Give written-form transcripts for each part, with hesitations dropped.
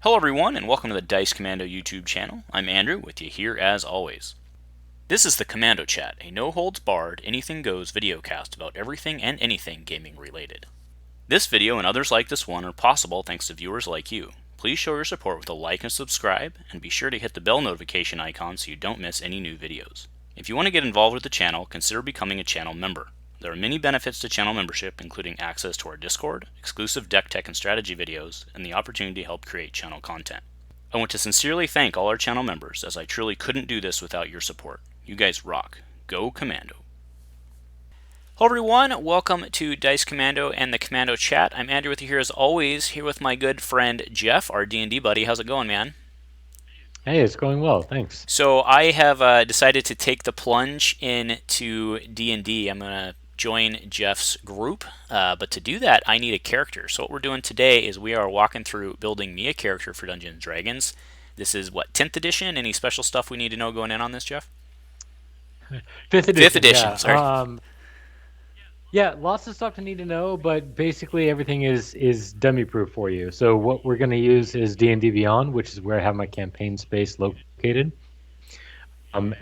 Hello everyone and welcome to the Dice Commando YouTube channel. I'm Andrew with you here as always. This is the Commando Chat, a no-holds-barred, anything-goes videocast about everything and anything gaming related. This video and others like this one are possible thanks to viewers like you. Please show your support with a like and subscribe, and be sure to hit the bell notification icon so you don't miss any new videos. If you want to get involved with the channel, consider becoming a channel member. There are many benefits to channel membership, including access to our Discord, exclusive deck tech and strategy videos, and the opportunity to help create channel content. I want to sincerely thank all our channel members, as I truly couldn't do this without your support. You guys rock. Go Commando. Hello everyone, welcome to Dice Commando and the Commando Chat. I'm Andrew with you here as always, here with my good friend Jeff, our D&D buddy. How's it going, man? Hey, it's going well, thanks. So I have decided to take the plunge into D&D. I'm going to join Jeff's group, but to do that I need a character. So what we're doing today is we are walking through building me a character for Dungeons & Dragons. This is what, 10th edition? Any special stuff we need to know going in on this, Jeff? Fifth edition. Fifth edition, yeah. sorry. Yeah, lots of stuff to need to know, but basically everything is dummy proof for you. So what we're going to use is D&D Beyond, which is where I have my campaign space located.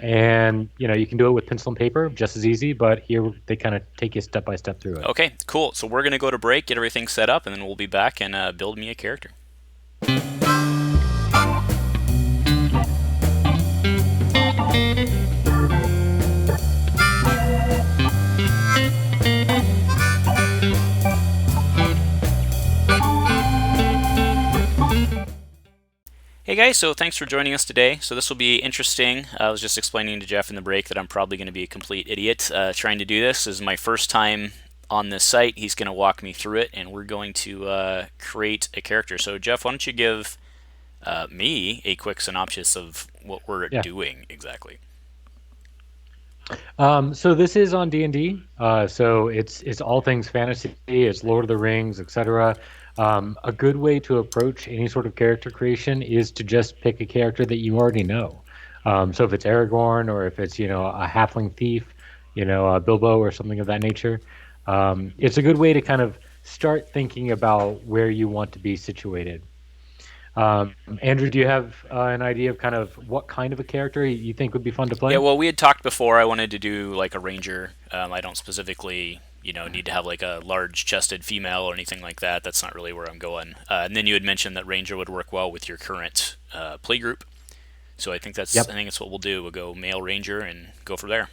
And you can do it with pencil and paper, just as easy. But here they kind of take you step by step through it. Okay, cool. So we're going to go to break, get everything set up, and then we'll be back and build me a character. Hey guys, so thanks for joining us today. So this will be interesting. I was just explaining to Jeff in the break that I'm probably going to be a complete idiot trying to do this. This is my first time on this site. He's going to walk me through it, and we're going to create a character. So Jeff, why don't you give me a quick synopsis of what we're doing exactly? So this is on D&D. So it's all things fantasy. It's Lord of the Rings, etc. A good way to approach any sort of character creation is to just pick a character that you already know. So if it's Aragorn, or if it's a halfling thief, Bilbo or something of that nature, it's a good way to kind of start thinking about where you want to be situated. Andrew, do you have an idea of kind of what kind of a character you think would be fun to play? Yeah, well, we had talked before. I wanted to do like a ranger. I don't specifically need to have like a large-chested female or anything like that. That's not really where I'm going. And then you had mentioned that ranger would work well with your current play group. So I think that's what we'll do. We'll go male ranger and go from there.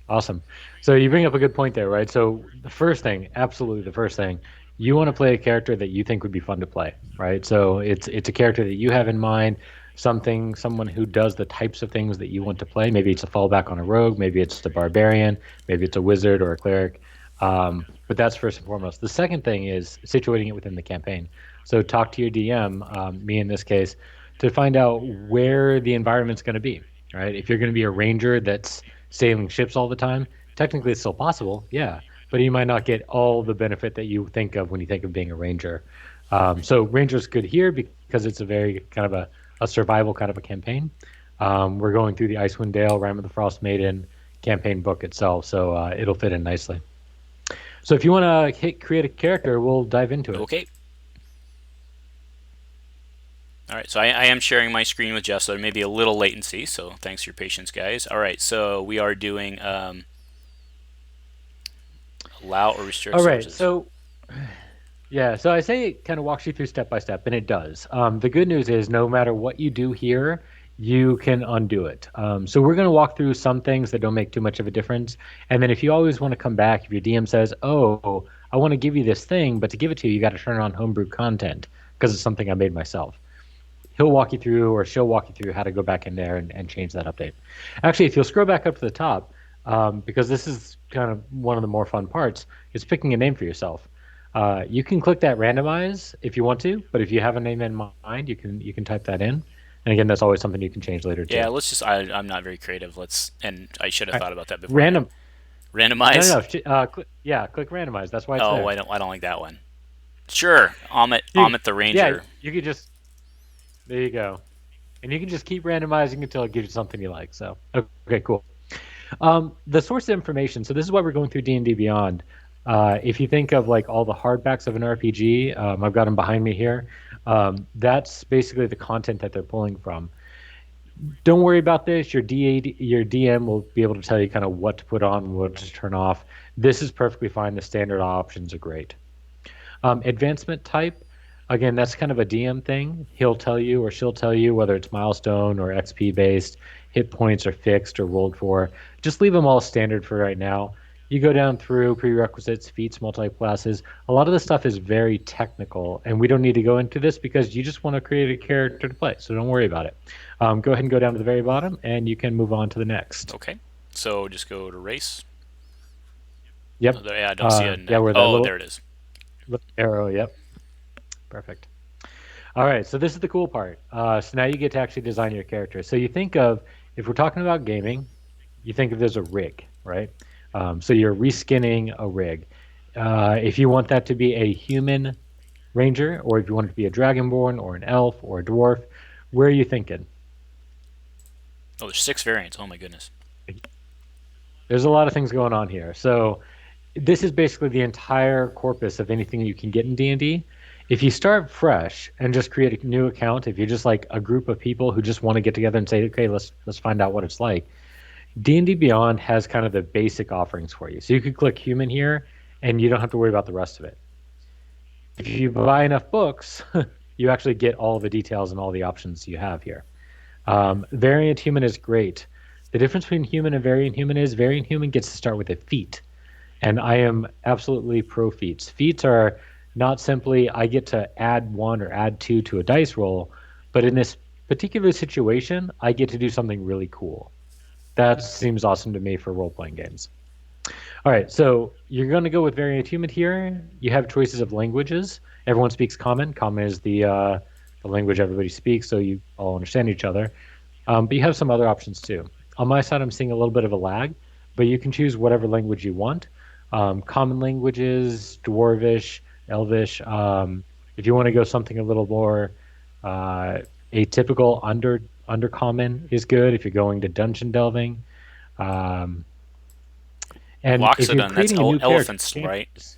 Awesome. So you bring up a good point there, right? So the first thing, absolutely the first thing, you want to play a character that you think would be fun to play, right? So it's a character that you have in mind, someone who does the types of things that you want to play. Maybe it's a fallback on a rogue, maybe it's a barbarian, maybe it's a wizard or a cleric. But that's first and foremost. The second thing is situating it within the campaign. So talk to your DM, me in this case, to find out where the environment's going to be, right? If you're going to be a ranger that's sailing ships all the time, technically it's still possible, yeah, but you might not get all the benefit that you think of when you think of being a ranger. So ranger's good here because it's a very kind of a survival kind of a campaign. We're going through the Icewind Dale, Rime of the Frost Maiden campaign book itself, so it'll fit in nicely. So if you want to create a character, we'll dive into it. Okay. All right, so I am sharing my screen with Jeff, so there may be a little latency, so thanks for your patience, guys. All right, so we are doing allow or restrict sources. So so I say it kind of walks you through step by step, and it does. The good news is no matter what you do here, you can undo it. So we're going to walk through some things that don't make too much of a difference, and then if you always want to come back, if your DM says, oh, I want to give you this thing, but to give it to you, you got to turn on homebrew content because it's something I made myself. He'll walk you through, or she'll walk you through how to go back in there and change that update. Actually, if you'll scroll back up to the top, because this is kind of one of the more fun parts, is picking a name for yourself. You can click that randomize if you want to, but if you have a name in mind, you can type that in. And again, that's always something you can change later too. Yeah, let's just. I'm not very creative. And I should have thought about that before. Randomize. No. Click randomize. That's why it's there. I don't like that one. Sure, Amit the ranger. Yeah, you could just. There you go. And you can just keep randomizing until it gives you something you like. So, okay, cool. The source of information. So this is why we're going through D&D Beyond. If you think of like all the hardbacks of an RPG, I've got them behind me here. That's basically the content that they're pulling from. Don't worry about this. Your DM will be able to tell you kind of what to put on, what to turn off. This is perfectly fine. The standard options are great. Advancement type, again, that's kind of a DM thing. He'll tell you or she'll tell you whether it's milestone or XP based, hit points are fixed or rolled for. Just leave them all standard for right now. You go down through prerequisites, feats, multi-classes. A lot of the stuff is very technical, and we don't need to go into this because you just want to create a character to play, so don't worry about it. Go ahead and go down to the very bottom, and you can move on to the next. Okay. So just go to race. Yep. Yeah, I don't see it. Yeah, where that Oh, there it is. little arrow. Yep. Perfect. All right, so this is the cool part. So now you get to actually design your character. So you think of, if we're talking about gaming, you think of there's a rig, right? So you're reskinning a rig. If you want that to be a human ranger, or if you want it to be a dragonborn, or an elf, or a dwarf, where are you thinking? Oh, there's 6 variants. Oh my goodness. There's a lot of things going on here. So this is basically the entire corpus of anything you can get in D&D. If you start fresh and just create a new account, if you're just like a group of people who just want to get together and say, okay, let's find out what it's like. D&D Beyond has kind of the basic offerings for you. So you could click human here and you don't have to worry about the rest of it. If you buy enough books, you actually get all the details and all the options you have here. Variant human is great. The difference between human and variant human is variant human gets to start with a feat. And I am absolutely pro feats. Feats are not simply I get to add 1 or add 2 to a dice roll, but in this particular situation, I get to do something really cool. That seems awesome to me for role playing games. All right, so you're going to go with variant human here. You have choices of languages. Everyone speaks Common. Common is the language everybody speaks, so you all understand each other. But you have some other options too. On my side, I'm seeing a little bit of a lag, but you can choose whatever language you want. Common languages, Dwarvish, Elvish. If you want to go something a little more atypical, undercommon is good. If you're going to dungeon delving, um, and if you're Loxodon, that's creating a new character, elephants, right?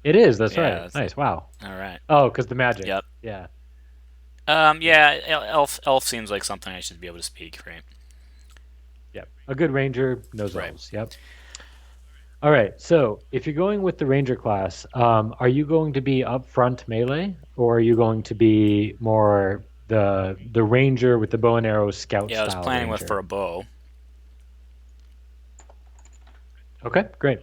it is. That's Yeah. right. Nice. Wow. All right. Oh, because the magic. Yep. Yeah. Yeah, elf seems like something I should be able to speak, right? Yep. A good ranger knows Right. elves. Yep. All right. So if you're going with the ranger class, are you going to be upfront melee, or are you going to be more the ranger with the bow and arrow scout Yeah, I was style planning with ranger? for a bow. Okay, great.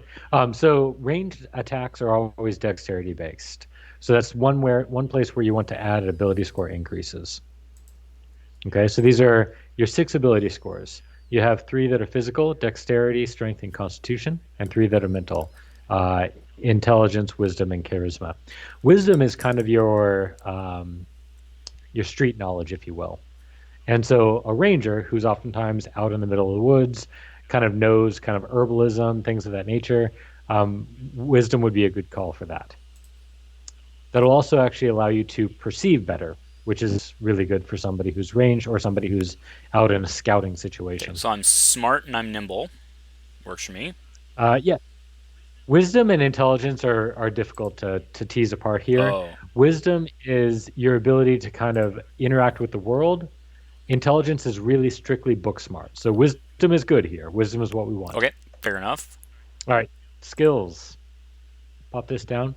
So ranged attacks are always dexterity based. So that's one place where you want to add ability score increases. Okay, so these are your 6 ability scores. You have 3 that are physical, dexterity, strength, and constitution, and 3 that are mental, intelligence, wisdom, and charisma. Wisdom is kind of your street knowledge, if you will. And so a ranger who's oftentimes out in the middle of the woods, kind of knows kind of herbalism, things of that nature. Wisdom would be a good call for that. That'll also actually allow you to perceive better, which is really good for somebody who's ranged or somebody who's out in a scouting situation. Okay, so I'm smart and I'm nimble. Works for me. Yeah, wisdom and intelligence are difficult to tease apart here. Oh. Wisdom is your ability to kind of interact with the world. Intelligence is really strictly book smart. So wisdom is good here. Wisdom is what we want. Okay, fair enough. All right, skills. Pop this down.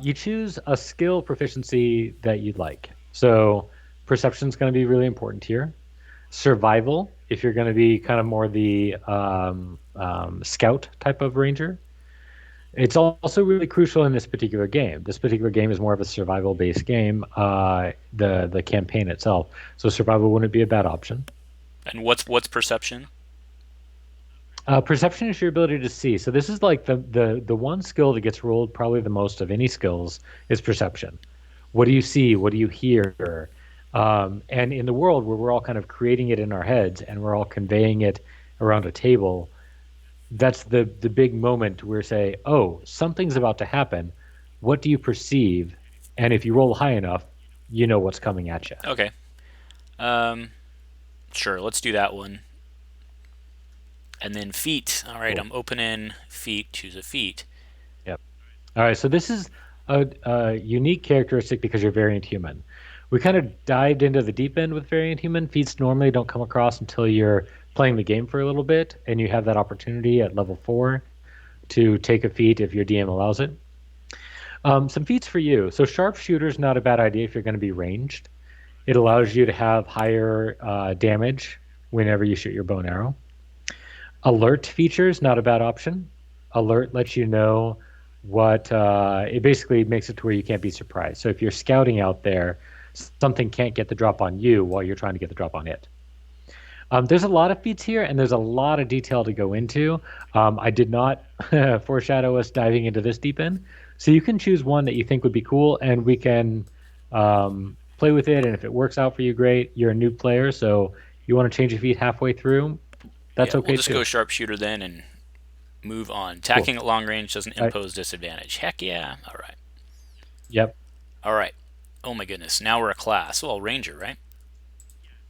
You choose a skill proficiency that you'd like. So perception is going to be really important here. Survival, if you're going to be kind of more the scout type of ranger. It's also really crucial in this particular game. This particular game is more of a survival-based game, the campaign itself. So survival wouldn't be a bad option. And what's perception? Perception is your ability to see. So this is like the one skill that gets rolled probably the most of any skills is perception. What do you see? What do you hear? And in the world where we're all kind of creating it in our heads and we're all conveying it around a table, that's the big moment where say, oh, something's about to happen. What do you perceive? And if you roll high enough, you know what's coming at you. Okay. Sure, let's do that one. And then feet. All right, Cool. I'm opening feet. Choose a feet. Yep. All right. So this is a unique characteristic because you're variant human. We kind of dived into the deep end with variant human. Feats normally don't come across until you're playing the game for a little bit, and you have that opportunity at level 4 to take a feat if your DM allows it. Some feats for you. So sharpshooter is not a bad idea if you're going to be ranged. It allows you to have higher damage whenever you shoot your bow and arrow. Alert features, not a bad option. Alert lets you know what it basically makes it to where you can't be surprised. So if you're scouting out there, something can't get the drop on you while you're trying to get the drop on it. There's a lot of feats here, and there's a lot of detail to go into. I did not foreshadow us diving into this deep end. So you can choose one that you think would be cool, and we can play with it. And if it works out for you, great. You're a new player, so you want to change a feat halfway through, that's Yeah, we'll okay just go too. sharpshooter then and move on. Cool. Attacking at long range doesn't Right. impose disadvantage. Heck yeah. All right. Yep. All right. Oh my goodness. Now we're a class. Well, ranger, right?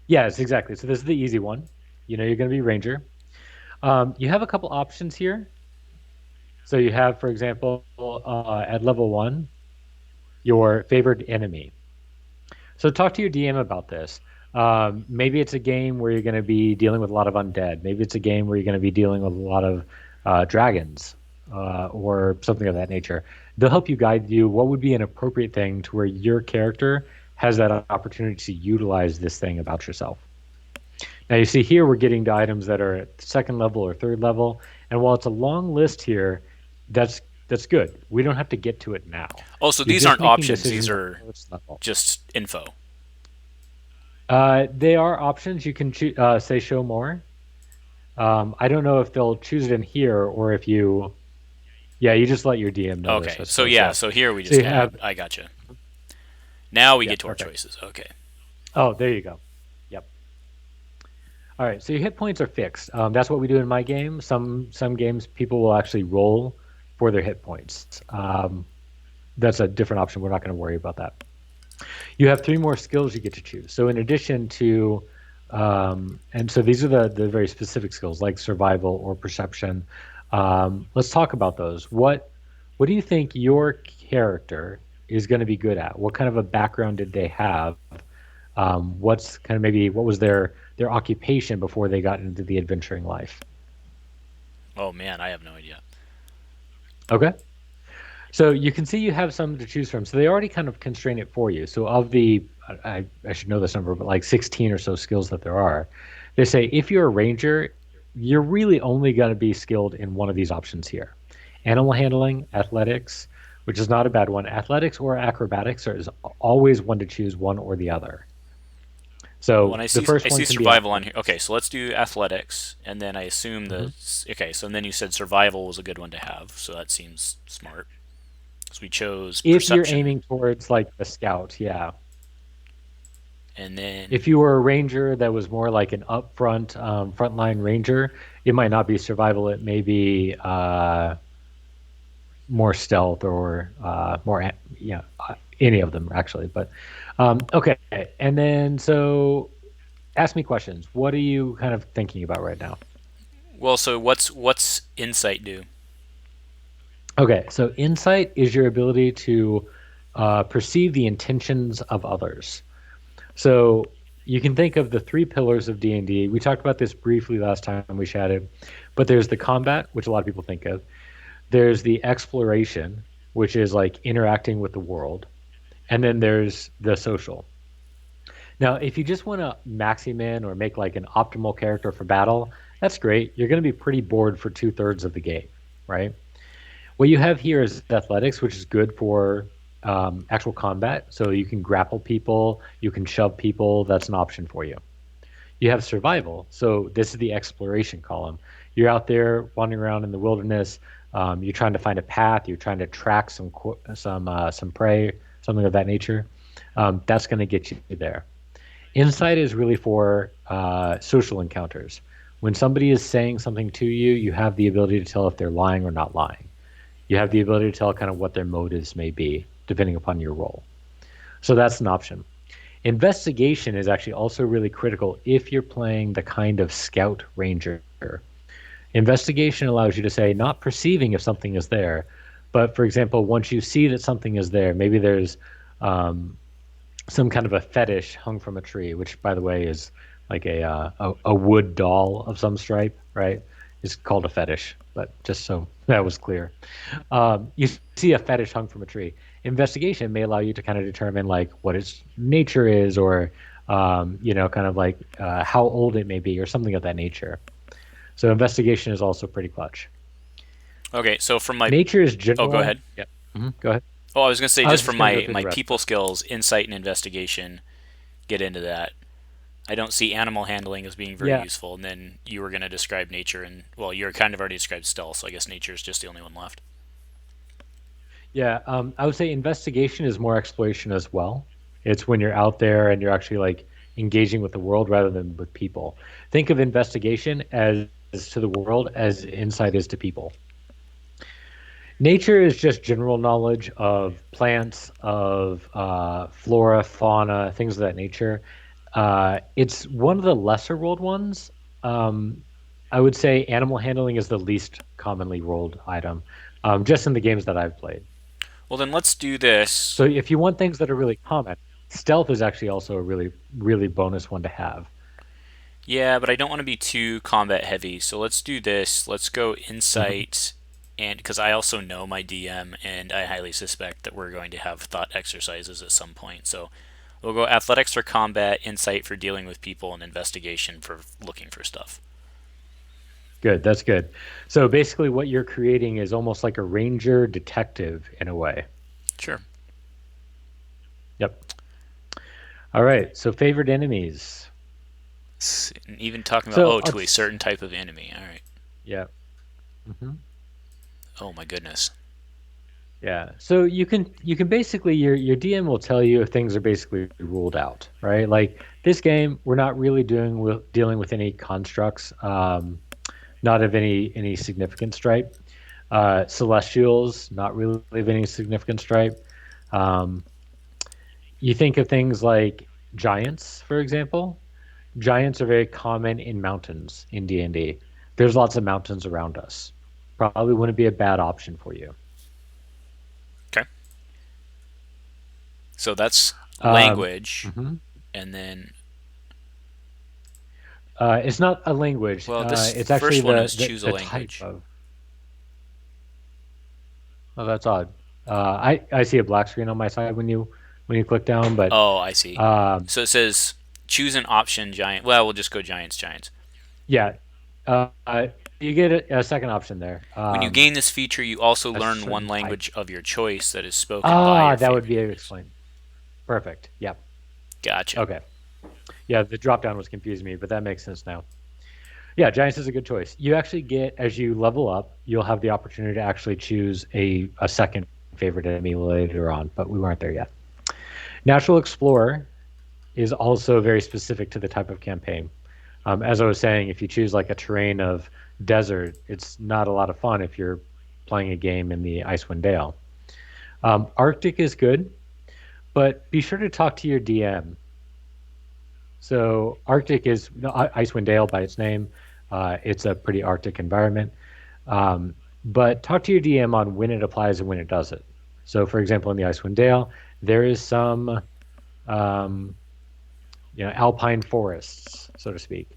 Yes, exactly. So this is the easy one. You know you're going to be ranger. You have a couple options here. So you have, for example, at level 1, your favored enemy. So talk to your DM about this. Maybe it's a game where you're going to be dealing with a lot of undead. Maybe it's a game where you're going to be dealing with a lot of dragons or something of that nature. They'll help you guide you what would be an appropriate thing to where your character has that opportunity to utilize this thing about yourself. Now you see here we're getting to items that are at second level or third level, and while it's a long list here, that's that's good. We don't have to get to it now. Oh, so You're these just aren't making options. These decisions at are the first level. just info. They are options. You can say show more. I don't know if they'll choose it in here or if you, yeah, you just let your DM know this, Okay. I So suppose. yeah. Yeah. So here we So just you add. have, I gotcha. Now we yeah, get to our perfect. choices. Okay. Oh, there you go. Yep. All right. So your hit points are fixed. That's what we do in my game. Some games people will actually roll for their hit points. That's a different option. We're not going to worry about that. You have 3 more skills you get to choose. So in addition to, and so these are the very specific skills like survival or perception. Let's talk about those. What do you think your character is going to be good at? What kind of a background did they have? What's kind of maybe what was their occupation before they got into the adventuring life? Oh man, I have no idea. Okay. So you can see you have some to choose from. So they already kind of constrain it for you. So of the, I should know this number, but like 16 or so skills that there are, they say if you're a ranger, you're really only going to be skilled in one of these options here. Animal handling, athletics, which is not a bad one. Athletics or acrobatics is always one to choose one or the other. Well, when So I the see first one can be survival on athletics. here. Okay, so let's do athletics, and then I assume Mhm. the okay. So then you said survival was a good one to have, so that seems smart. So we chose If you're perception, aiming towards like the scout, yeah. and then If you were a ranger that was more like an upfront, frontline ranger, it might not be survival. It may be more stealth or yeah, any of them actually. But okay, and then so ask me questions. What are you kind of thinking about right now? well, so what's insight do? Okay, so insight is your ability to perceive the intentions of others. So you can think of the 3 pillars of D&D. We talked about this briefly last time we chatted, but there's the combat, which a lot of people think of. There's the exploration, which is like interacting with the world, and then there's the social. Now, if you just want to max him in or make like an optimal character for battle, that's great. You're going to be pretty bored for 2/3 of the game, right? What you have here is athletics, which is good for actual combat. So you can grapple people, you can shove people. That's an option for you. You have survival. So this is the exploration column. You're out there wandering around in the wilderness. You're trying to find a path. You're trying to track some prey, something of that nature. That's going to get you there. Insight is really for social encounters. When somebody is saying something to you, you have the ability to tell if they're lying or not lying. You have the ability to tell kind of what their motives may be, depending upon your role. So that's an option. Investigation is actually also really critical if you're playing the kind of scout ranger. Investigation allows you to say, not perceiving if something is there, But for example, once you see that something is there, maybe there's um, some kind of a fetish hung from a tree, which, by the way, is like a wood doll of some stripe, right? It's called a fetish, but just so that was clear. You see a fetish hung from a tree. Investigation may allow you to kind of determine like what its nature is, or kind of like how old it may be, or something of that nature. So investigation is also pretty clutch. Okay, so from my Nature is oh, go general. ahead. Yep. Go ahead. Oh, I was gonna say I just was from just going to go my through the my rest, people but skills, insight and investigation get into that. I don't see animal handling as being very yeah, useful. And then you were gonna describe nature, and well, you're kind of already described stealth, so I guess nature is just the only one left. yeah. I would say investigation is more exploration as well. It's when you're out there and you're actually like engaging with the world rather than with people. Think of investigation as to the world as insight is to people. Nature is just general knowledge of plants, of flora, fauna, things of that nature. It's one of the lesser rolled ones. Um, I would say animal handling is the least commonly rolled item, just in the games that I've played. Well, then let's do this. So if you want things that are really common, stealth is actually also a really, really bonus one to have. Yeah, but I don't want to be too combat heavy, so let's do this. Let's go Mhm. insight, and because I also know my DM, and I highly suspect that we're going to have thought exercises at some point. So we'll go athletics for combat, insight for dealing with people, and investigation for looking for stuff. Good, that's good. So basically, what you're creating is almost like a ranger detective in a way. Sure. Yep. All right. So favorite enemies. And even talking about, So oh, to a let's, certain type of enemy. All right. yeah. hmm Oh my goodness. Yeah. So you can basically your DM will tell you if things are basically ruled out, right? Like this game, we're not really dealing with any constructs, not of any significant stripe. Celestials, not really of any significant stripe. Um, you think of things like giants, for example. Giants are very common in mountains in D&D. There's lots of mountains around us. Probably wouldn't be a bad option for you. Okay. So that's Um, language, mhm. and then, It's not a language. well, this It's actually first one the, is the choose a the type language. of. Oh, that's odd. I see a black screen on my side when you click down, but Oh, I see. um, So it says choose an option giant. Well, we'll just go giants, giants. yeah, uh, uh, you get a second option there. When you gain this feature, you also A learn one certain type. language of your choice that is spoken by your That would favorite be enemies. explained. Perfect. Yep. Gotcha. Okay. Yeah, the drop down was confusing me, but that makes sense now. Yeah, Giants is a good choice. You actually get, as you level up, you'll have the opportunity to actually choose a second favorite enemy later on, but we weren't there yet. Natural Explorer is also very specific to the type of campaign. As I was saying, if you choose like a terrain of desert, it's not a lot of fun if you're playing a game in the Icewind Dale. Arctic is good, but be sure to talk to your DM. So Arctic is Icewind Dale by its name. It's a pretty Arctic environment. But talk to your DM on when it applies and when it doesn't. So, for example, in the Icewind Dale, there is some um, alpine forests, so to speak.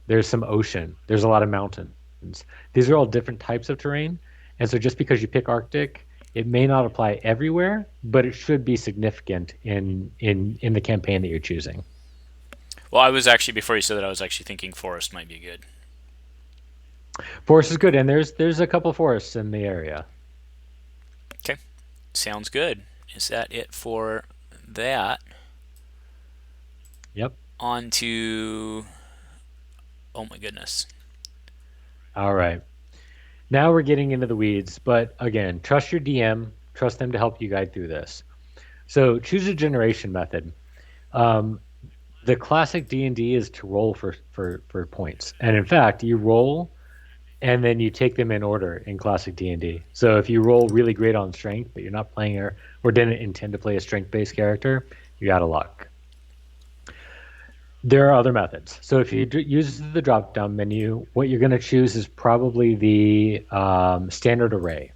There's some ocean. There's a lot of mountains. These are all different types of terrain, and so just because you pick Arctic, it may not apply everywhere, but it should be significant in the campaign that you're choosing. Well, I was actually before you said that, I was actually thinking forest might be good. Forest is good, and there's a couple forests in the area. Okay, sounds good. Is that it for that? Yep. On to, oh my goodness. All right. Now we're getting into the weeds, but again, trust your DM, trust them to help you guide through this. So choose a generation method. Um, the classic D&D is to roll for points, and in fact, you roll and then you take them in order in classic D&D. So if you roll really great on strength, but you're not playing or didn't intend to play a strength-based character, you're out of luck. There are other methods. So if you use the drop-down menu, what you're going to choose is probably the standard array.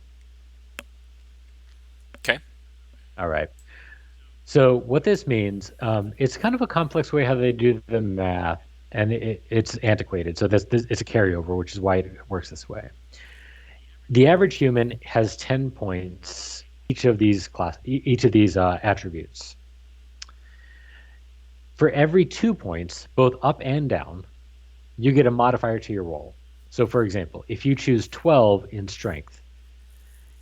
All right. So what this means, it's kind of a complex way how they do the math, and it's antiquated. So this it's a carryover, which is why it works this way. The average human has 10 points each of these attributes. For every 2 points, both up and down, you get a modifier to your roll. So for example, if you choose 12 in strength,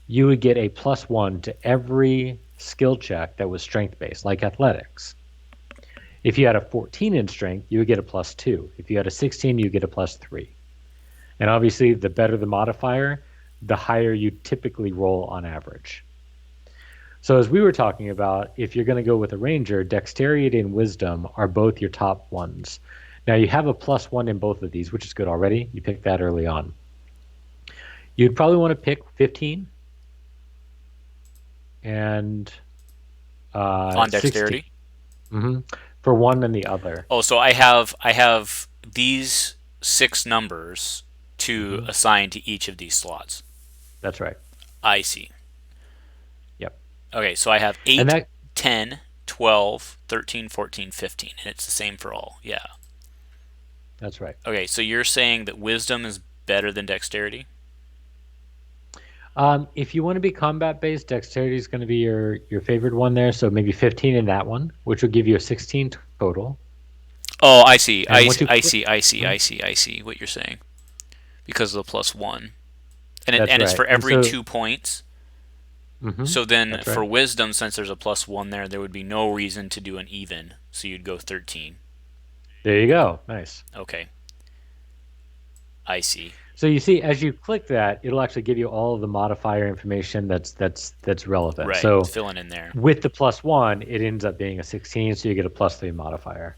you would get a +1 to every skill check that was strength based, like athletics. If you had a 14 in strength, you would get a +2. If you had a 16, you get a +3. And obviously, the better the modifier, the higher you typically roll on average. So as we were talking about, if you're going to go with a ranger, dexterity and wisdom are both your top ones. Now you have a +1 in both of these, which is good already. You picked that early on. You'd probably want to pick 15 and On 16. dexterity. hmm For one and the other. Oh, so I have these 6 numbers to hmm assign to each of these slots. That's right. I see. Yep. Okay, so I have And 8, that 10, 12, 13, 14, 15, and it's the same for all. Yeah. that's right. Okay, so you're saying that wisdom is better than dexterity? If you want to be combat based, dexterity is going to be your favorite one there. So maybe 15 in that one, which will give you a 16 total. Oh, I see. And once you I flip, see. I see. Mhm. I see. I see what you're saying. Because of the +1. That's And it's right. for And every so, 2 points. hmm So then that's for right. wisdom, since there's a +1 there would be no reason to do an even. So you'd go 13. There you go. Nice. Okay. I see. So you see, as you click that, it'll actually give you all of the modifier information that's relevant. Right. So Filling in there. with the +1, it ends up being a 16, so you get a +3 modifier.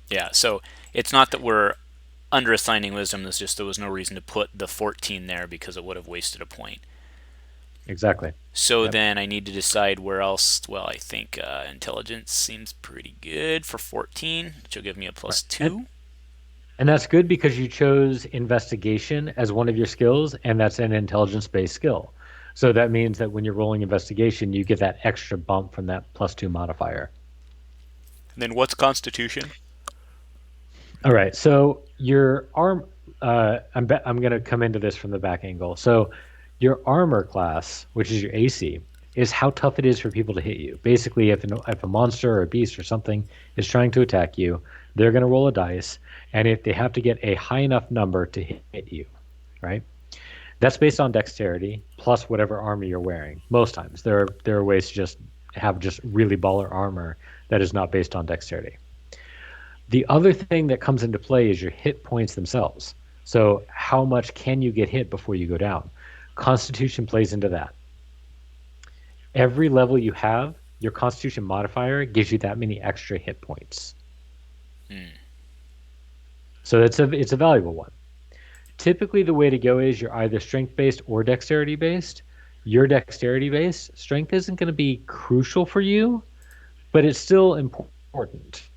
Yeah. So it's not that we're under assigning wisdom, it's just there was no reason to put the 14 there because it would have wasted a point. Exactly. So Yep. then I need to decide where else. Well, I think intelligence seems pretty good for 14, which will give me a Right. plus And 2. and that's good because you chose investigation as one of your skills, and that's an intelligence-based skill. So that means that when you're rolling investigation, you get that extra bump from that +2 modifier. And then what's constitution? All right. So your arm, I'm going to come into this from the back angle. So your armor class, which is your AC, is how tough it is for people to hit you. Basically, if a monster or a beast or something is trying to attack you, they're going to roll a dice, and if they have to get a high enough number to hit you, right? That's based on dexterity plus whatever armor you're wearing. Most times, there are ways to just have just really baller armor that is not based on dexterity. The other thing that comes into play is your hit points themselves. So, how much can you get hit before you go down? Constitution plays into that. Every level you have, your Constitution modifier gives you that many extra hit points. Hmm. So it's a valuable one. Typically, the way to go is you're either strength based or dexterity based. Your dexterity based strength isn't going to be crucial for you, but it's still important.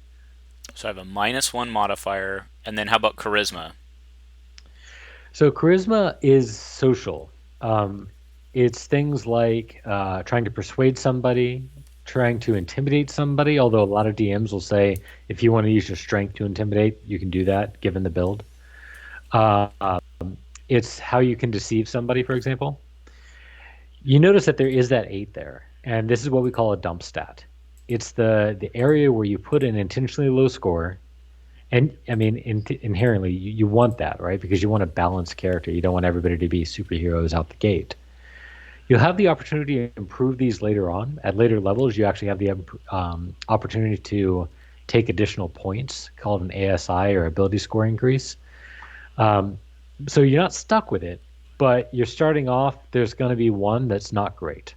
So I have a -1 modifier. And then how about charisma? So charisma is social. Um, it's things like trying to persuade somebody, trying to intimidate somebody. Although a lot of DMs will say if you want to use your strength to intimidate, you can do that given the build. Uh, it's how you can deceive somebody, for example. You notice that there is that 8 there, and this is what we call a dump stat. It's the area where you put an intentionally low score. And I mean, inherently, you want that, right? Because you want a balanced character. You don't want everybody to be superheroes out the gate. You'll have the opportunity to improve these later on. At later levels, you actually have the opportunity to take additional points called an ASI or ability score increase. Um, so you're not stuck with it, but you're starting off, there's going to be one that's not great.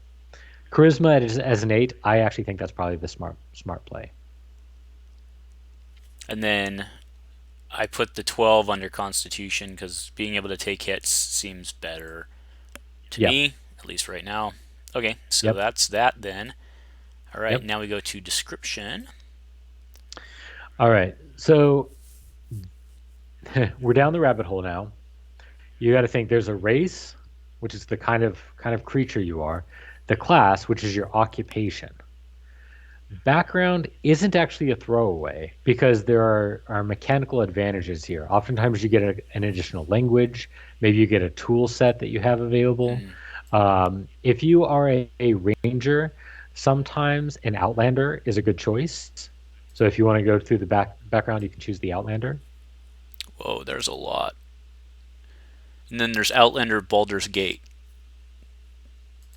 Charisma as an 8, I actually think that's probably the smart play. And then I put the 12 under constitution because being able to take hits seems better to Yep. me, at least right now. Okay, so Yep. that's that then. All right, Yep. now we go to description. All right. So we're down the rabbit hole now. You got to think there's a race, which is the kind of creature you are. The class, which is your occupation. Background isn't actually a throwaway because there are mechanical advantages here. Oftentimes, you get an additional language. Maybe you get a tool set that you have available. Mm. If you are a ranger, sometimes an outlander is a good choice. So if you want to go through the background, you can choose the outlander. Whoa, there's a lot. And then there's Outlander Baldur's Gate.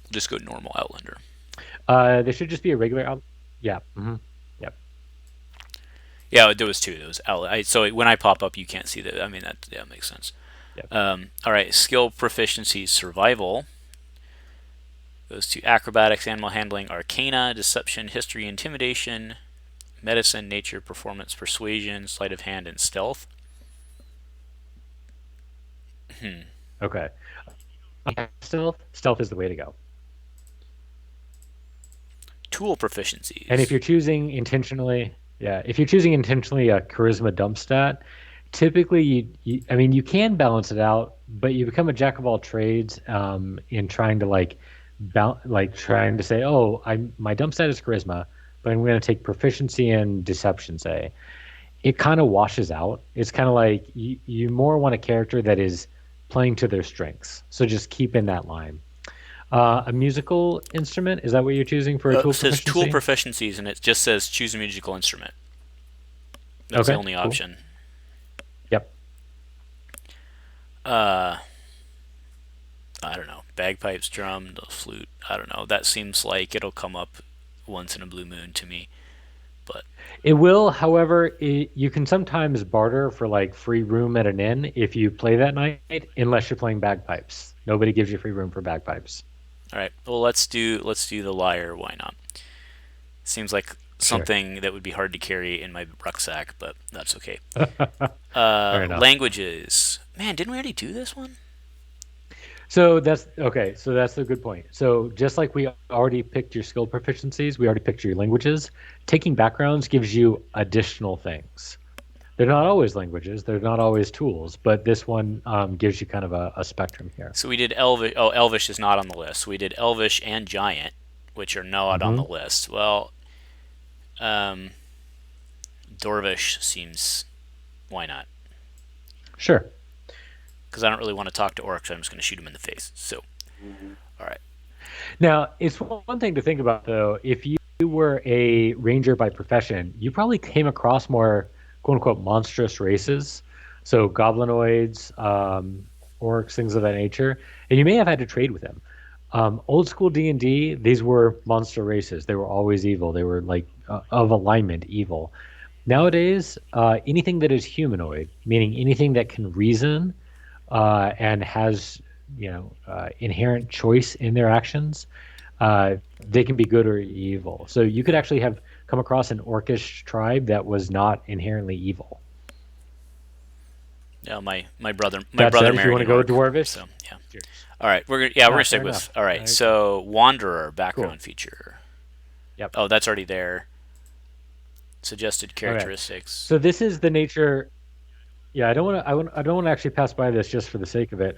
We'll just go normal Outlander. There should just be a regular out. Yeah. Yep. Yeah, there was two. There was so when I pop up, you can't see that. I mean, that makes sense. Yep. All right, skill proficiency survival goes to acrobatics, animal handling, arcana, deception, history, intimidation, medicine, nature, performance, persuasion, sleight of hand, and stealth. Okay. Stealth is the way to go. Tool And if proficiencies. you're choosing intentionally, yeah, if you're choosing intentionally a charisma dump stat, typically I mean, you can balance it out, but you become a jack of all trades in trying to like trying to say, oh, my dump stat is charisma, but I'm going to take proficiency in deception, say. It kind of washes out. It's kind of like you more want a character that is playing to their strengths. So just keep in that line. A musical instrument, is that what you're choosing for a It tool says tool proficiency? proficiencies, and it just says choose a musical instrument. That's the Okay, only cool. option. Yep. Uh, I don't know. Bagpipes, drum, the flute. I don't know. That seems like it'll come up once in a blue moon to me. But It will, however, you can sometimes barter for like free room at an inn if you play that night, unless you're playing bagpipes. Nobody gives you free room for bagpipes. all right. Well, let's do the lyre. Why not? Seems like Sure. something that would be hard to carry in my rucksack, but that's okay. Fair enough. Languages. Man, didn't we already do this one? So that's okay. So that's a good point. So just like we already picked your skill proficiencies, we already picked your languages. Taking backgrounds gives you additional things. They're not always languages, they're not always tools, but this one gives you kind of a spectrum here. So we did Elvish. Oh, Elvish is not on the list. We did Elvish and Giant, which are not on the Hmm. list. Well, um, Dorvish seems. Why not? Sure. Because I don't really want to talk to orcs. I'm just going to shoot him in the face. So, all right. Now, it's one thing to think about, though. If you were a ranger by profession, you probably came across more quote unquote monstrous races. So, goblinoids, orcs, things of that nature. And you may have had to trade with them. Old school D&D, these were monster races. They were always evil. They were like of alignment evil. Nowadays, anything that is humanoid, meaning anything that can reason and has inherent choice in their actions, they can be good or evil. So you could actually have come across an orcish tribe that was not inherently evil. Yeah, my brother That said, if you married want to an go orc. dwarvish, So yeah. cheers. All right. We're gonna Fair stick with. enough. All right. I agree. So Wanderer Cool. background feature. Yep. Oh, that's already there. Suggested Okay. characteristics. So this is the nature. Yeah, I don't want to actually pass by this just for the sake of it.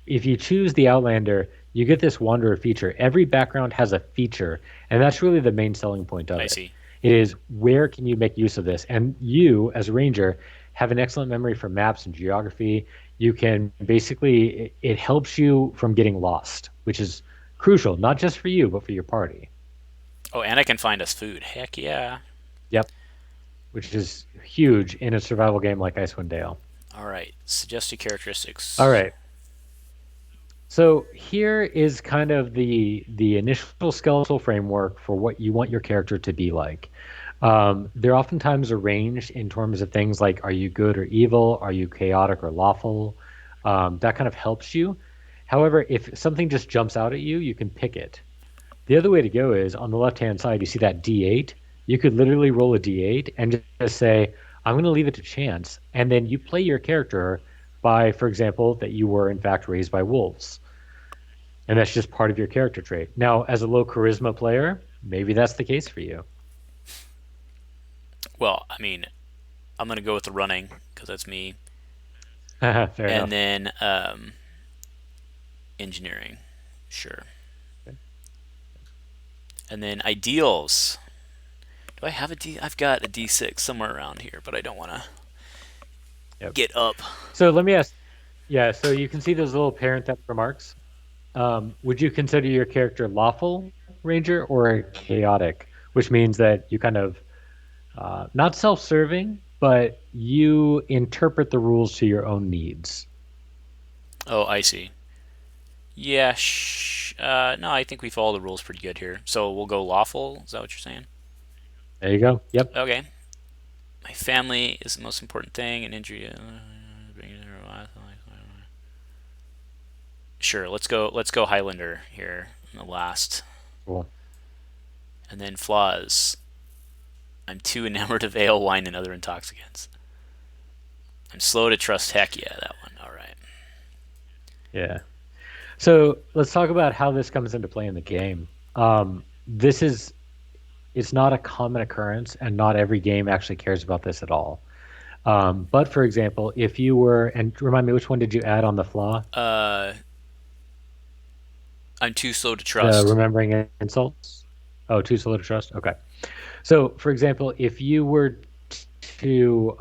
If you choose the Outlander, you get this Wanderer feature. Every background has a feature, and that's really the main selling point of I it. see. It is where can you make use of this? And you, as a ranger, have an excellent memory for maps and geography. You can basically it helps you from getting lost, which is crucial, not just for you, but for your party. Oh, and I can find us food. Heck yeah. Yep, which is huge in a survival game like Icewind Dale. All right. Suggested All characteristics. right. So here is kind of the initial skeletal framework for what you want your character to be like. They're oftentimes arranged in terms of things like are you good or evil? Are you chaotic or lawful? That kind of helps you. However, if something just jumps out at you, you can pick it. The other way to go is on the left-hand side, you see that D8. You could literally roll a D8 and just say, I'm going to leave it to chance. And then you play your character by, for example, that you were in fact raised by wolves. And that's just part of your character trait. Now, as a low charisma player, maybe that's the case for you. Well, I mean, I'm gonna go with the running because that's me, Fair and enough. then engineering. Sure. And then ideals. Do I have a D? I've got a D6 somewhere around here, but I don't want to Yep. get up. So let me ask. Yeah. So you can see those little parenthetical remarks. Would you consider your character lawful ranger or chaotic, which means that you kind of not self-serving, but you interpret the rules to your own needs. Oh, I see. Yeah, no, I think we follow the rules pretty good here. So we'll go lawful. Is that what you're saying? There you go. Yep. Okay. My family is the most important thing, and injury. Sure, let's go. Let's go Highlander here in the last, Cool. and then flaws. I'm too enamored of ale, wine, and other intoxicants. I'm slow to trust. Heck yeah, that one. All right. Yeah. So let's talk about how this comes into play in the game. This is it's not a common occurrence, and not every game actually cares about this at all. But for example, if you were, and remind me, which one did you add on the flaw? Uh, I'm too slow to The trust. remembering insults? Oh, too slow to trust? Okay. So, for example, if you were to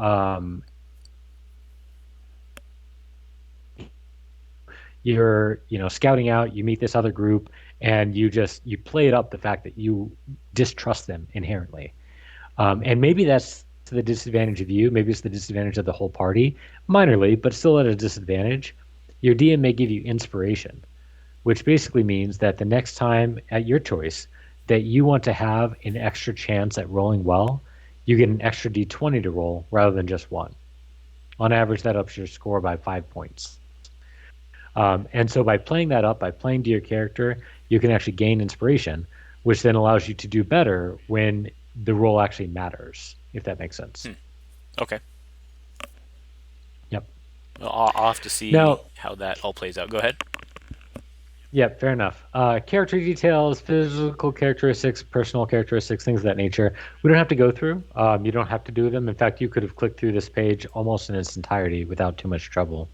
you're scouting out, you meet this other group, and you play it up the fact that you distrust them inherently, and maybe that's to the disadvantage of you, maybe it's the disadvantage of the whole party, minorly, but still at a disadvantage. Your DM may give you inspiration, which basically means that the next time at your choice that you want to have an extra chance at rolling well, you get an extra d20 to roll rather than just one. On average, that ups your score by 5 points. And so by playing that up, by playing to your character, you can actually gain inspiration, which then allows you to do better when the role actually matters, if that makes sense. Okay. Yep. I'll have to see Now, how that all plays out. Go ahead. yeah, fair enough. Character details, physical characteristics, personal characteristics, things of that nature. We don't have to go through. You don't have to do them. In fact, you could have clicked through this page almost in its entirety without too much trouble.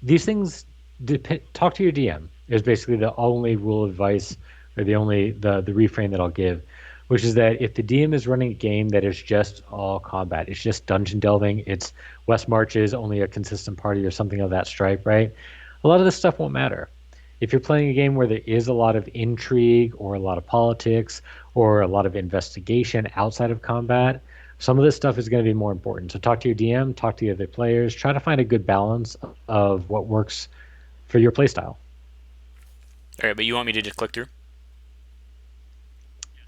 These things talk to your DM is basically the only rule of advice, or the refrain that I'll give, which is that if the DM is running a game that is just all combat, it's just dungeon delving, it's West Marches, only a consistent party or something of that stripe, right? A lot of this stuff won't matter. If you're playing a game where there is a lot of intrigue or a lot of politics or a lot of investigation outside of combat, some of this stuff is going to be more important. So talk to your DM, talk to the other players, try to find a good balance of what works for your playstyle. All right, but you want me to just click through?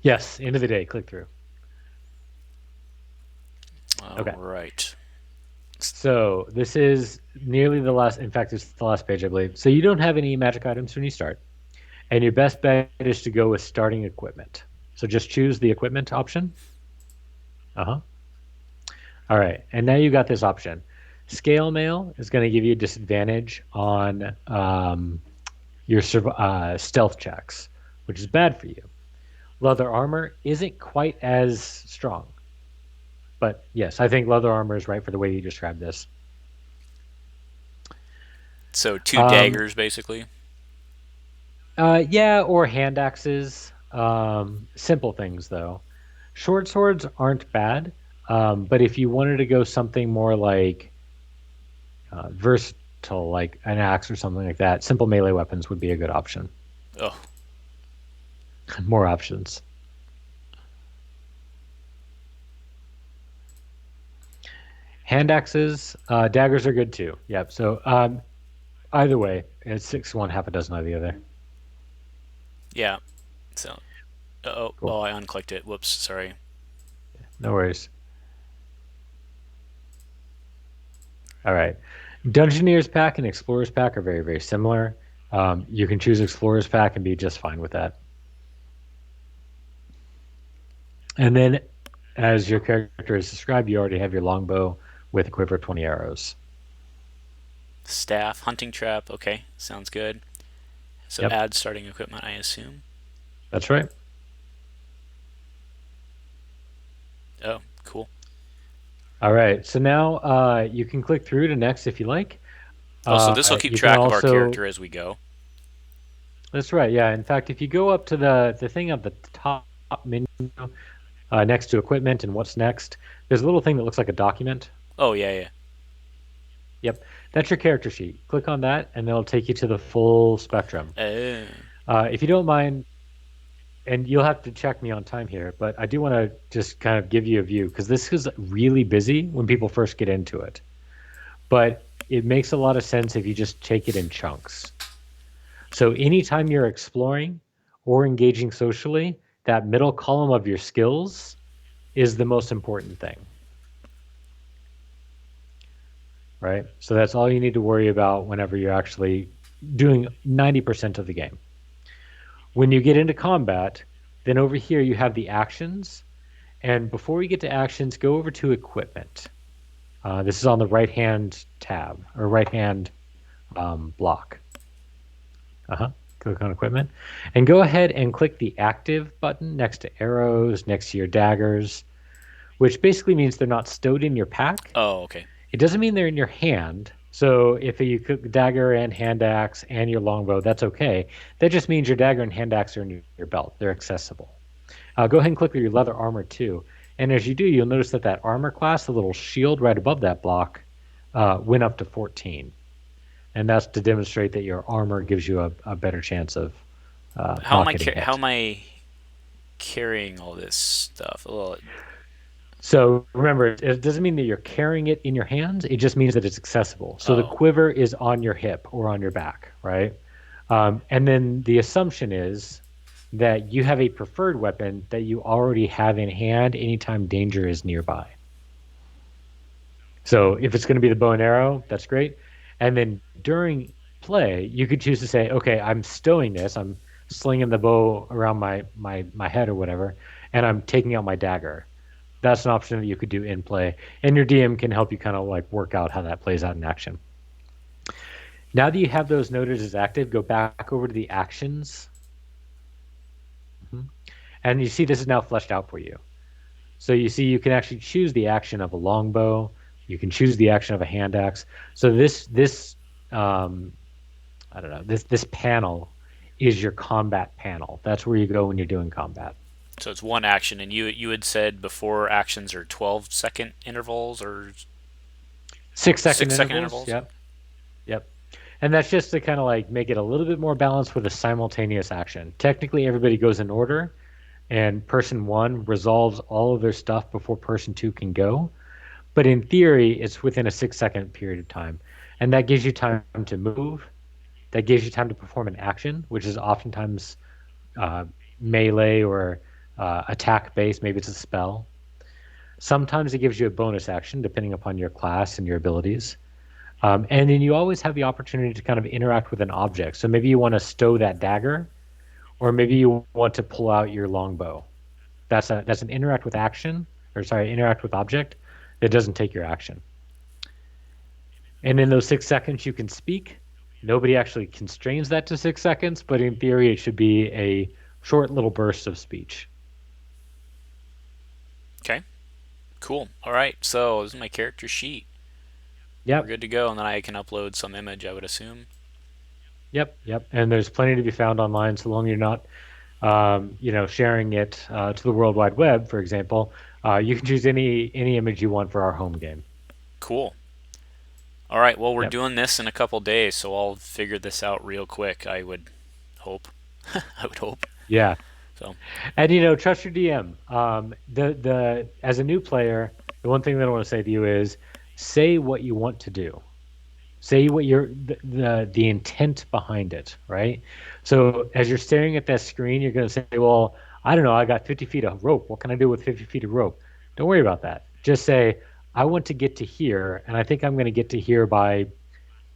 Yes, end of the day, click through. All Okay. right. So this is nearly the last, in fact, it's the last page, I believe. So you don't have any magic items when you start. And your best bet is to go with starting equipment. So just choose the equipment option. Uh-huh. All right. And now you got this option. Scale mail is going to give you a disadvantage on your stealth checks, which is bad for you. Leather armor isn't quite as strong. But yes, I think leather armor is right for the way you described this. So two Um, daggers, basically. yeah, or hand axes. Simple things, though. Short swords aren't bad, but if you wanted to go something more like versatile, like an axe or something like that, simple melee weapons would be a good option. Oh, More options. Hand axes, daggers are good too. Yep. So either way, it's 6 one, half a dozen of the other. yeah. So, Cool. I unclicked it. Whoops, sorry. No worries. All right. Dungeoneer's pack and Explorer's pack are very, very similar. You can choose Explorer's pack and be just fine with that. And then, as your character is described, you already have your longbow with a quiver of 20 arrows. Staff, hunting trap. Okay, sounds good. So Yep, add starting equipment, I assume. that's right. Oh, cool. All right. So now you can click through to next if you like. Oh, so this will keep You can track of our also, character as we go. That's right. Yeah. In fact, if you go up to the thing at the top menu next to equipment and what's next, there's a little thing that looks like a document. Oh yeah, yeah. Yep, that's your character sheet. Click on that, and it'll take you to the full spectrum. Uh, If you don't mind, and you'll have to check me on time here, but I do want to just kind of give you a view because this is really busy when people first get into it. But it makes a lot of sense if you just take it in chunks. So anytime you're exploring or engaging socially, that middle column of your skills is the most important thing, right? So that's all you need to worry about whenever you're actually doing 90% of the game. When you get into combat, then over here you have the actions. And before you get to actions, go over to equipment. This is on the right hand tab or right hand block. Click on equipment and go ahead and click the active button next to arrows, next to your daggers, which basically means they're not stowed in your pack. oh, okay. It doesn't mean they're in your hand. So if you cook dagger and hand axe and your longbow, that's okay. That just means your dagger and hand axe are in your belt. They're accessible. Go ahead and click your leather armor too. And as you do, you'll notice that that armor class, the little shield right above that block, went up to 14. And that's to demonstrate that your armor gives you a better chance of not getting hit. How am I carrying all this stuff? Well, So remember, it doesn't mean that you're carrying it in your hands. It just means that it's accessible. So the oh, quiver is on your hip or on your back, right? And then the assumption is that you have a preferred weapon that you already have in hand anytime danger is nearby. So if it's going to be the bow and arrow, that's great. And then during play, you could choose to say, okay, I'm stowing this. I'm slinging the bow around my head or whatever, and I'm taking out my dagger. That's an option that you could do in play, and your DM can help you kind of like work out how that plays out in action. Now that you have those noted as active, go back over to the actions. And you see this is now fleshed out for you. So you see you can actually choose the action of a longbow. You can choose the action of a hand axe. So this I don't know, this panel is your combat panel. That's where you go when you're doing combat. so it's one action, and you had said before actions are 12-second intervals or 6 second 6-second intervals. intervals. Yep. Yep. And that's just to kind of like make it a little bit more balanced with a simultaneous action. Technically, everybody goes in order, and person one resolves all of their stuff before person two can go. But in theory, it's within a 6 second period of time. And that gives you time to move. That gives you time to perform an action, which is oftentimes melee or attack based. Maybe it's a spell. Sometimes it gives you a bonus action depending upon your class and your abilities. And then you always have the opportunity to kind of interact with an object. So maybe you want to stow that dagger, or maybe you want to pull out your longbow. That's an interact with action, or sorry, interact with object that doesn't take your action. And in those 6 seconds, you can speak. Nobody actually constrains that to 6 seconds, but in theory, it should be a short little burst of speech. Okay, cool. All right, so this is my character sheet. We're Yep, good to go, and then I can upload some image, I would assume. yep. And there's plenty to be found online, so long you're not, sharing it to the World Wide Web, for example. You can choose any image you want for our home game. Cool. All right, well, we're Yep. doing this in a couple days, so I'll figure this out real quick. I would hope. I would hope. Yeah. So, And trust your DM. The as a new player, the one thing that I want to say to you is say what you want to do. Say what the intent behind it, right? So as you're staring at that screen, you're going to say, well, I don't know, I got 50 feet of rope. What can I do with 50 feet of rope? Don't worry about that. Just say, I want to get to here, and I think I'm going to get to here by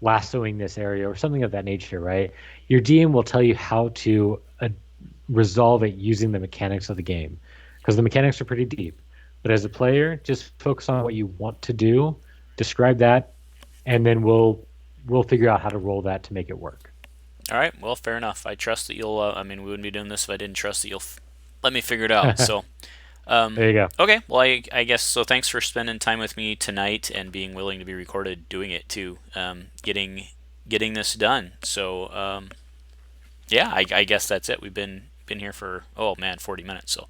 lassoing this area or something of that nature, right? Your DM will tell you how to resolve it using the mechanics of the game, because the mechanics are pretty deep. But as a player, just focus on what you want to do, describe that, and then we'll figure out how to roll that to make it work. all right, well, fair enough. I trust that you'll. I mean, we wouldn't be doing this if I didn't trust that you'll let me figure it out. So, There you go. okay, well, I guess so. Thanks for spending time with me tonight and being willing to be recorded doing it too. Getting this done. So, Yeah, I guess that's it. We've been here for, oh man, 40 minutes. So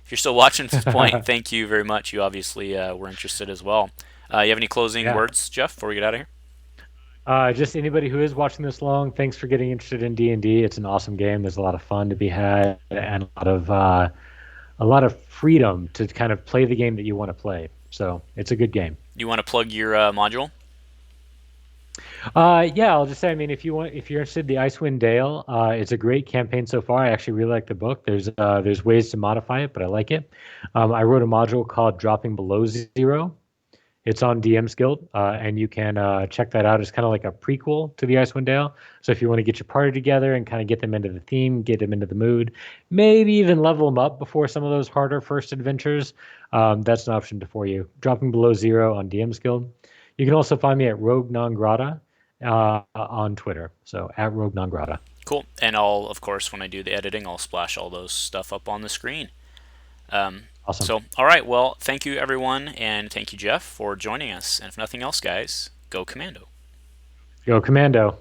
if you're still watching to this point, thank you very much. You obviously were interested as well. You have any closing Yeah. words, Jeff, before we get out of here? Just anybody who is watching this long, thanks for getting interested in D&D. It's an awesome game. There's a lot of fun to be had and a lot of freedom to kind of play the game that you want to play. So it's a good game. You want to plug your module? Yeah, I'll just say, I mean, if you're interested, the Icewind Dale, it's a great campaign so far. I actually really like the book. There's ways to modify it, but I like it. I wrote a module called Dropping Below Zero. It's on DM's Guild, and you can check that out. It's kind of like a prequel to the Icewind Dale. So if you want to get your party together and kind of get them into the theme, get them into the mood, maybe even level them up before some of those harder first adventures, that's an option for you. Dropping Below Zero on DM's Guild. You can also find me at Rogue Non Grata on Twitter. So at Rogue Non Grata. Cool. And I'll, of course, when I do the editing, I'll splash all those stuff up on the screen. Awesome. So, all right. Well, thank you, everyone. And thank you, Jeff, for joining us. And if nothing else, guys, go Commando. Go Commando.